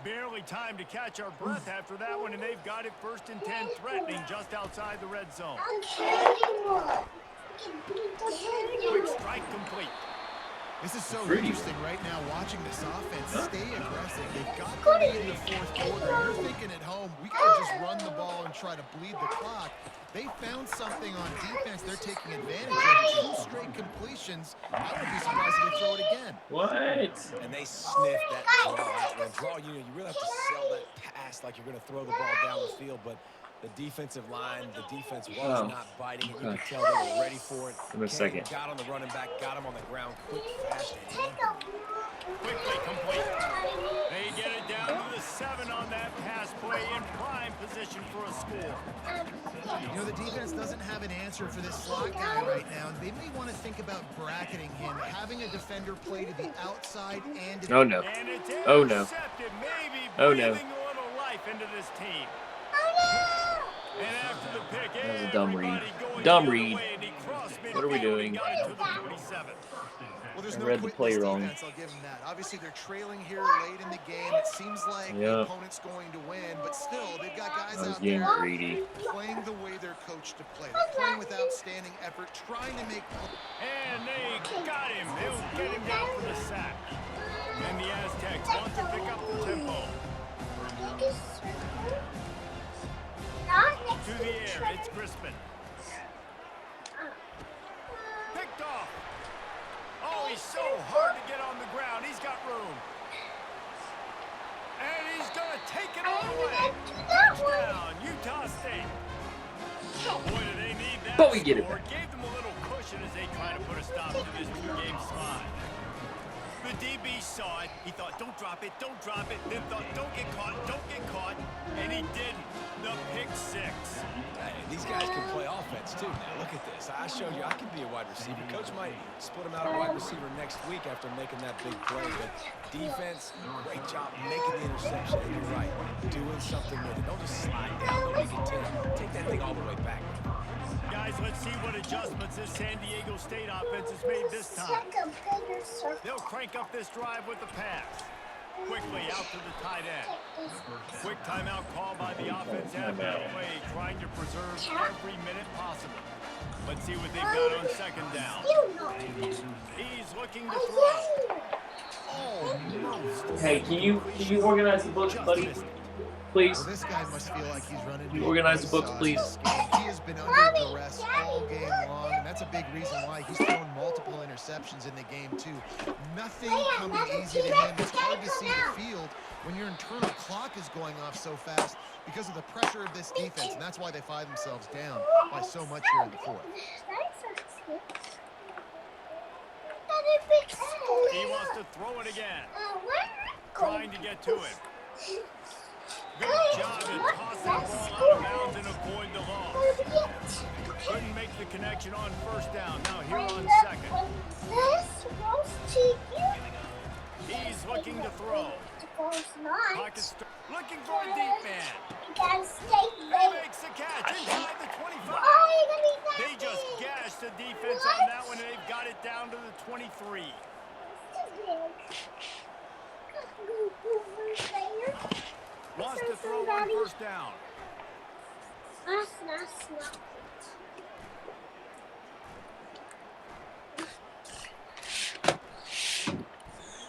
Barely time to catch our breath after that one, and they've got it first and 10, threatening just outside the red zone. Quick strike complete. This is so interesting right now, watching this offense stay aggressive. They've got the lead in the fourth quarter. You're thinking at home, we got to just run the ball and try to bleed the clock. They found something on defense they're taking advantage of. 2 straight completions. I wouldn't be surprised if they throw it again. What? And they sniff that draw out. And draw, you really have to sell that pass like you're going to throw the ball down the field. But the defensive line, the defense was not biting it. You could tell they were ready for it. In a second. Got on the running back, got him on the ground, quick, fast, and Quickly complete. They get it down to the 7 on that pass play in prime position for a score. You know, the defense doesn't have an answer for this slot guy right now. They may want to think about bracketing him, having a defender play to the outside and... Oh, no. And it's Oh, no. Maybe Oh, no. breathing a little life into this team. And after the pick, That was a dumb read. everybody going Dumb the other read. way, and he crossed What are we midfield doing? and got it to the 47. Well, there's I no read the quit play this wrong. defense, I'll give them that. Obviously, they're trailing here late in the game. It seems like the opponent's going to win, but still, they've got guys I was out getting there greedy. playing the way they're coached to play. They're playing with outstanding effort, trying to make... And they got him. They'll get him down for the sack. And the Aztecs want to pick up the tempo. To the air, it's Crispin. Picked off. Oh, he's so hard to get on the ground. He's got room. And he's going to take it all the way. Touchdown, Utah State. Boy, do they need that But we get it back. Gave them a little cushion as they try to put a stop to this two-game slide. The DB saw it. He thought, don't drop it, don't drop it. Then thought, don't get caught, and he didn't. The pick six. Hey, these guys can play offense too. Now look at this. I showed you I can be a wide receiver. Coach might split him out at wide receiver next week after making that big play. But defense, great job making the interception. And you're right, doing something with it. Don't just slide down. Don't make it take that thing all the way back. Guys, let's see what adjustments this San Diego State offense has made this time. They'll crank up this drive with the pass. Quickly out to the tight end. Quick timeout call by the offense after the play, trying to preserve every minute possible. Let's see what they've got on second down. He's looking to throw. Almost. Hey, can you organize the books, buddy? Please. Well, this guy must feel like he's running. You organize the books, please. He has been under duress all game long, and that's a big reason why he's thrown multiple interceptions in the game too. Nothing coming easy to him. It's hard to see the field when your internal clock is going off so fast because of the pressure of this defense, and that's why they find themselves down by so much here in the fourth. He wants to throw it again. Trying to get to it. Good job to toss that ball out of bounds and avoid the loss. Couldn't make the connection on first down. Now here on second. He's looking to throw. Looking for a deep man. He makes the catch inside the 25. They just gashed the defense on that one, and they've got it down to the 23. Wants to throw on first down.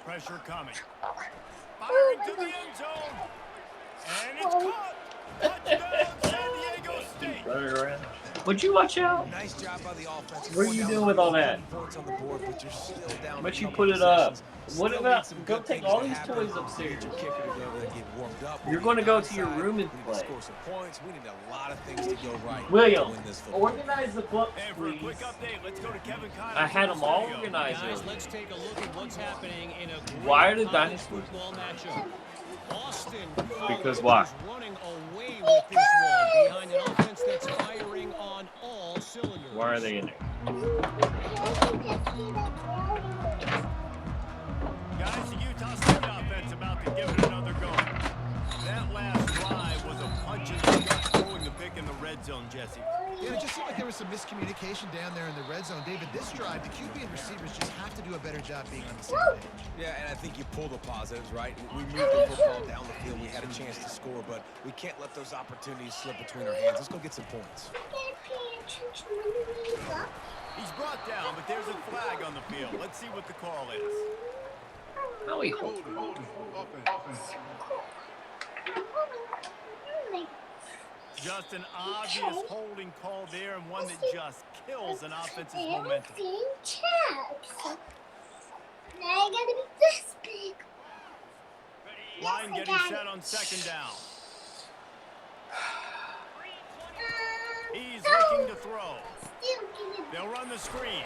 Pressure coming. Firing to the end zone. And it's caught. Touchdown, San Diego State. Run it around. Would you watch out? Nice job by the offense. What are you doing with all that? But you put it up. What about go take all these toys upstairs? You're going to go to your room and play. William, organize the books, And for a please. quick update, let's go to Kevin Kyle. I had them all organized. Guys, let's take a look at what's happening in a great Why are the college dinosaurs? football matchup. Austin Because why? is running away with this one behind an offense that's firing on all cylinders. Why are they in there? Guys, the Utah State offense about to give it another go. That last drive was a punch in the gut, throwing the pick in the red zone, Jesse. Yeah, it just seemed like there was some miscommunication down there in the red zone. David, this drive, the QB and receivers just have to do a better job being on the same page. Yeah, and I think you pull the positives, right? We moved the football down the field. We had a chance to score, but we can't let those opportunities slip between our hands. Let's go get some points. He's brought down, but there's a flag on the field. Let's see what the call is. How he hold? Offense. Just an obvious holding call there, and one that just kills an offense's momentum. Now I gotta be this big. Line getting set on second down. He's looking to throw. They'll run the screen.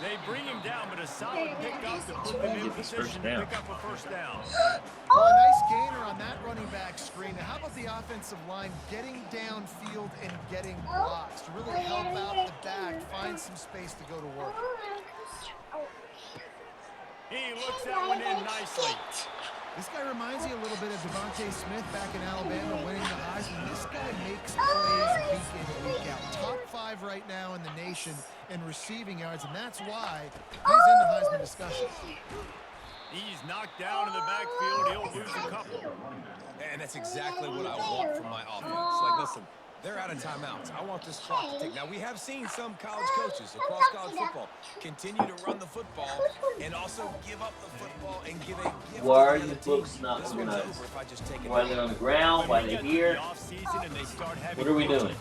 They bring him down, but a solid pickup to put them in position to pick up a first down. Well, a nice gainer on that running back screen. Now, how about the offensive line getting downfield and getting blocks to really help out the back, find some space to go to work? He looks that one in nicely. This guy reminds you a little bit of Devontae Smith back in Alabama winning the Heisman. This guy makes plays week in, week out. Top 5 right now in the nation in receiving yards, and that's why he's in the Heisman discussion. He's knocked down in the backfield. He'll lose a couple. And that's exactly what I want from my offense. Like, listen, they're out of timeouts. I want this clock to tick. Now, we have seen some college coaches across college football continue to run the football and also give up the football and give a gift Why are to the the other team. books not This one's organized? over if I just take it Why are they on the ground? Why are they here? What are we doing?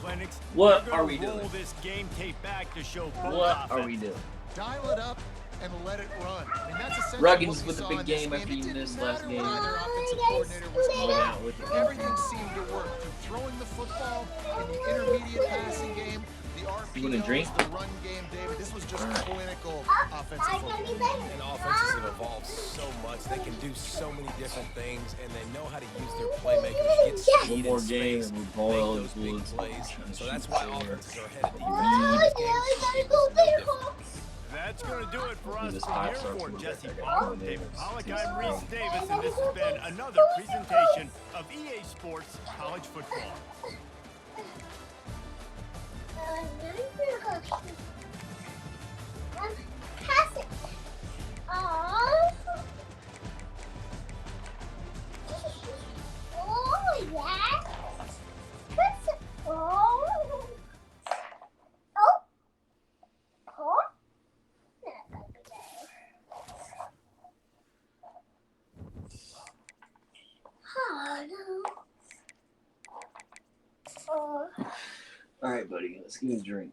What are we doing? This game tape back to show What are we doing? Dial it up and let it run. I mean, that's essentially Ruggins what we with the saw big in this game after It you didn't missed matter last what game. either offensive coordinator was Went doing. out with it. Everything seemed to work. Through throwing the football in the intermediate passing game, the You want a drink? The run game, David. This was just clinical offensive I football. can be better. And offenses have evolved so much. They can do so many different things, and they know how to use their playmakers, get speed One more and game space, and we make boil those big bullets. plays. So that's why offenses are ahead of Oh, defense. now I gotta go No big different. hawks. That's going to do it for us This from five-star here for quarterback Jesse I got Palmer, from the David Navy. Pollock, He's I'm Reese strong. Davis, and this has been another presentation of EA Sports College Football. Pass it. Oh, oh, yeah. Pass it. Oh, oh, oh. Not gonna be there. Oh no. Oh. All right, buddy. Let's get a drink.